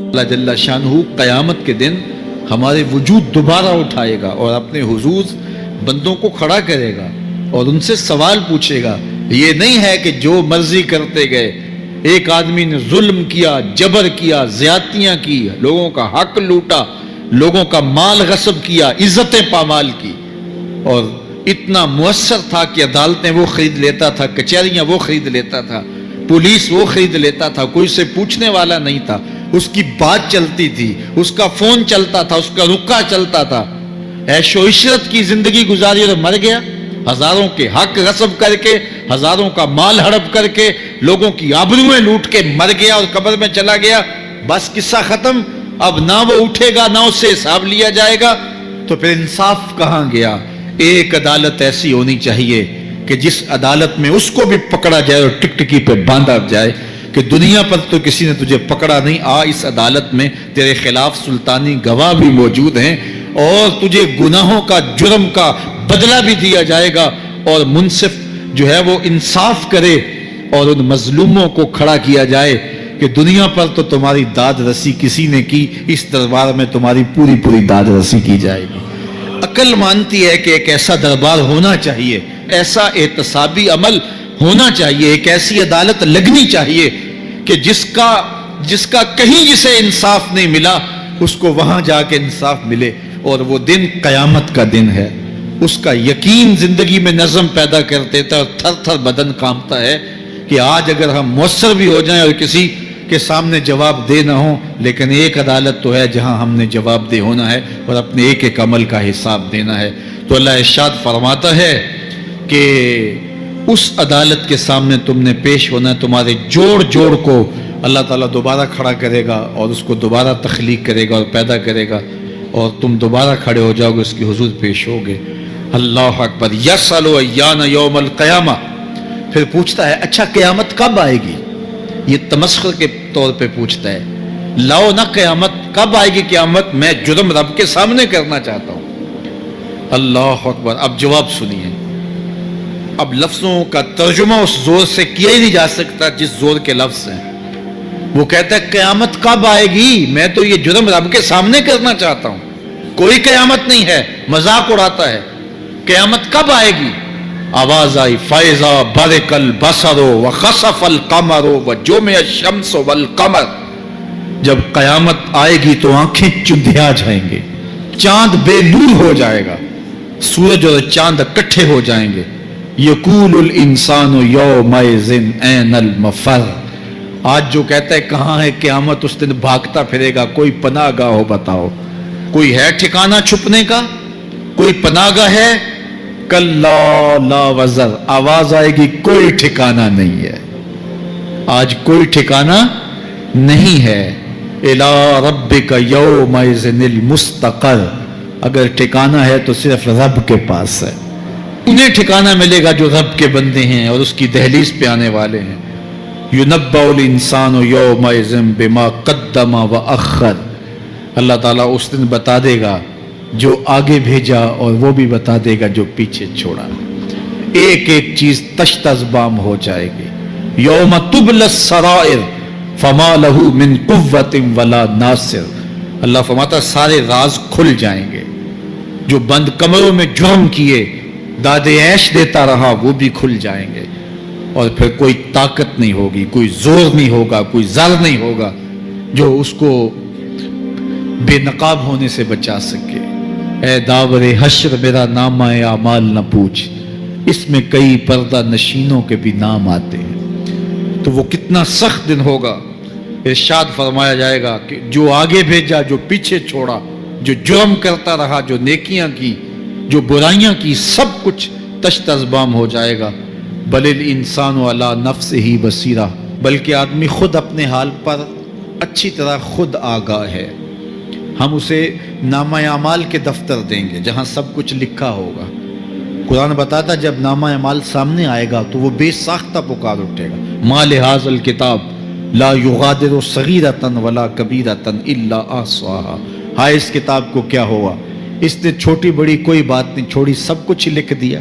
اللہ جل شانہ قیامت کے دن ہمارے وجود دوبارہ اٹھائے گا اور اپنے حضور بندوں کو کھڑا کرے گا اور ان سے سوال پوچھے گا۔ یہ نہیں ہے کہ جو مرضی کرتے گئے، ایک آدمی نے ظلم کیا، جبر کیا، زیادتیاں کی، لوگوں کا حق لوٹا، لوگوں کا مال غصب کیا، عزتیں پامال کی، اور اتنا مؤثر تھا کہ عدالتیں وہ خرید لیتا تھا، کچہریاں وہ خرید لیتا تھا، پولیس وہ خرید لیتا تھا، کوئی سے پوچھنے والا نہیں تھا، اس کی بات چلتی تھی، اس کا فون چلتا تھا، اس کا رکا چلتا تھا، عیش و عشرت کی زندگی گزاری اور مر گیا، ہزاروں کے حق غصب کر کے، ہزاروں کا مال ہڑپ کر کے، لوگوں کی آبروئیں لوٹ کے مر گیا اور قبر میں چلا گیا، بس قصہ ختم۔ اب نہ وہ اٹھے گا نہ اس سے حساب لیا جائے گا، تو پھر انصاف کہاں گیا؟ ایک عدالت ایسی ہونی چاہیے کہ جس عدالت میں اس کو بھی پکڑا جائے اور ٹکٹکی پہ باندھا جائے کہ دنیا پر تو کسی نے تجھے پکڑا نہیں، آ اس عدالت میں تیرے خلاف سلطانی گواہ بھی موجود ہیں اور تجھے گناہوں کا، جرم کا بدلہ بھی دیا جائے گا، اور منصف جو ہے وہ انصاف کرے اور ان مظلوموں کو کھڑا کیا جائے کہ دنیا پر تو تمہاری داد رسی کسی نے کی، اس دربار میں تمہاری پوری پوری داد رسی کی جائے گی۔ عقل مانتی ہے کہ ایک ایسا دربار ہونا چاہیے، ایسا احتسابی عمل ہونا چاہیے، ایک ایسی عدالت لگنی چاہیے کہ جس کا کہیں جسے انصاف نہیں ملا اس کو وہاں جا کے انصاف ملے، اور وہ دن قیامت کا دن ہے۔ اس کا یقین زندگی میں نظم پیدا کر دیتا ہے اور تھر تھر بدن کانپتا ہے کہ آج اگر ہم مؤثر بھی ہو جائیں اور کسی کے سامنے جواب دے نہ ہوں، لیکن ایک عدالت تو ہے جہاں ہم نے جواب دہ ہونا ہے اور اپنے ایک ایک عمل کا حساب دینا ہے۔ تو اللہ ارشاد فرماتا ہے کہ اس عدالت کے سامنے تم نے پیش ہونا ہے، تمہارے جوڑ جوڑ کو اللہ تعالیٰ دوبارہ کھڑا کرے گا اور اس کو دوبارہ تخلیق کرے گا اور پیدا کرے گا، اور تم دوبارہ کھڑے ہو جاؤ گے، اس کی حضور پیش ہوگے۔ اللہ اکبر۔ یسأل ایان یوم القیامہ، پھر پوچھتا ہے اچھا قیامت کب آئے گی؟ یہ تمسخر کے طور پہ پوچھتا ہے، لاؤ نہ قیامت، کب آئے گی قیامت؟ میں جرم رب کے سامنے کرنا چاہتا ہوں۔ اللہ اکبر۔ اب جواب سنیے، اب لفظوں کا ترجمہ اس زور سے کیا ہی نہیں جا سکتا جس زور کے لفظ ہیں۔ وہ کہتا ہے قیامت کب آئے گی؟ میں تو یہ جرم رب کے سامنے کرنا چاہتا ہوں، کوئی قیامت نہیں ہے، مذاق اڑاتا ہے۔ قیامت کب آئے گی؟ آواز آئی، فَإِذَا بَرِقَ الْبَصَرُ وَخَسَفَ الْقَمَرُ وَجُمِعَ الشَّمْسُ وَالْقَمَرُ۔ جب قیامت آئے گی تو آنکھیں چندھیا جائیں گے، چاند بے نور ہو جائے گا، سورج اور چاند اکٹھے ہو جائیں گے۔ یقول الانسان یومئذ این المفر۔ آج جو کہتا ہے کہاں ہے قیامت، اس دن بھاگتا پھرے گا۔ کوئی پناہ گاہ ہو بتاؤ، کوئی ہے ٹھکانہ چھپنے کا؟ کوئی پناہ گاہ ہے؟ کلا لا وزر، آواز آئے گی کوئی ٹھکانہ نہیں ہے، آج کوئی ٹھکانہ نہیں ہے۔ الی ربک یومئذ المستقر، اگر ٹھکانہ ہے تو صرف رب کے پاس ہے۔ انہیں ٹھکانہ ملے گا جو رب کے بندے ہیں اور اس کی دہلیز پہ آنے والے ہیں۔ یُنَبَّأُ الْإِنسَانُ یومئذ بما قدم وأخر، اللہ تعالیٰ اس دن بتا دے گا جو آگے بھیجا اور وہ بھی بتا دے گا جو پیچھے چھوڑا۔ ایک ایک چیز تشت ازبام ہو جائے گی۔ یوم تبلی السرائر فما لہ من قوت ولا ناصر، اللہ فرماتا سارے راز کھل جائیں گے۔ جو بند کمروں میں جرم کیے، داد عیش دیتا رہا، وہ بھی کھل جائیں گے، اور پھر کوئی طاقت نہیں ہوگی، کوئی زور نہیں ہوگا، کوئی زر نہیں ہوگا جو اس کو بے نقاب ہونے سے بچا سکے۔ اے داور حشر میرا نامہ اعمال نہ پوچھ، اس میں کئی پردہ نشینوں کے بھی نام آتے ہیں۔ تو وہ کتنا سخت دن ہوگا۔ ارشاد فرمایا جائے گا کہ جو آگے بھیجا، جو پیچھے چھوڑا، جو جرم کرتا رہا، جو نیکیاں کی، جو برائیاں کی، سب کچھ تشت ازبام ہو جائے گا۔ بل الانسان علی نفسہ بصیرہ، بلکہ آدمی خود اپنے حال پر اچھی طرح خود آگاہ ہے۔ ہم اسے نامہ اعمال کے دفتر دیں گے جہاں سب کچھ لکھا ہوگا۔ قرآن بتاتا جب نامہ اعمال سامنے آئے گا تو وہ بے ساختہ پکار اٹھے گا، ما لہذا الکتاب لا یغادر صغیرۃ ولا کبیرۃ الا احصاها، ہائے اس کتاب کو کیا ہوا، اس نے چھوٹی بڑی کوئی بات نہیں چھوڑی، سب کچھ لکھ دیا۔